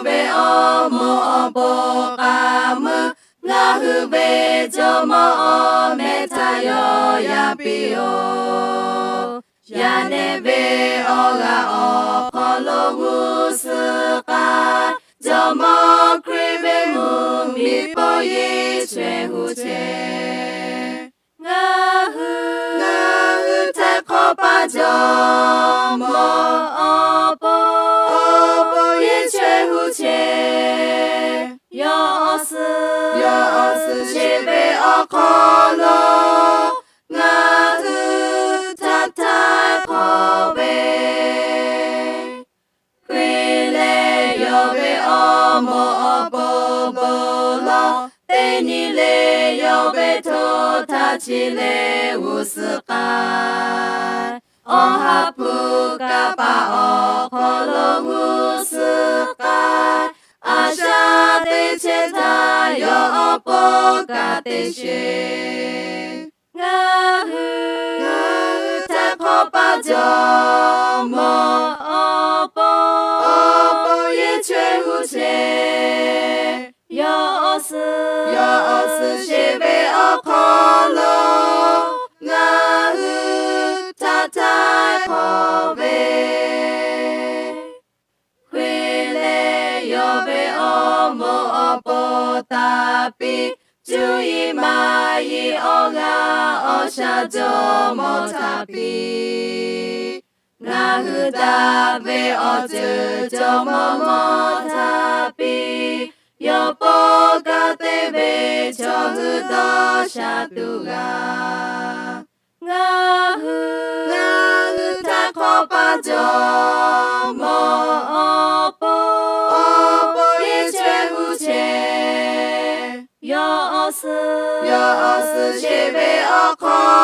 be o mo bo kamu ngahu be jomo me tayo ya pio ya ne be o ga o kolo wusuka jomo kribe mu mi po ye chwe hu che ngahu ta ko pa jomo opo ye chwe hu che yo su chebe o kolo ngahu ta ta ko be kwile yo be o mo bo bo lo te ni le yo be to ta chi le wusuka o hapu ka pa o kolo wusuka asha te che ta yo po ka te she ngahu ta ko pa jo mo opo ye chwe hu che yo su shebe o kolo ngahu ta ta ko be kwile yo be o mo opo tapi Jui mai o nga o sha jo mo tapi ngahu da be o jo mo tapi yo po ka te be cho hu do sha tu ga ngahu ta ko pa jo mo opo ye che hu che yo su shebe o ko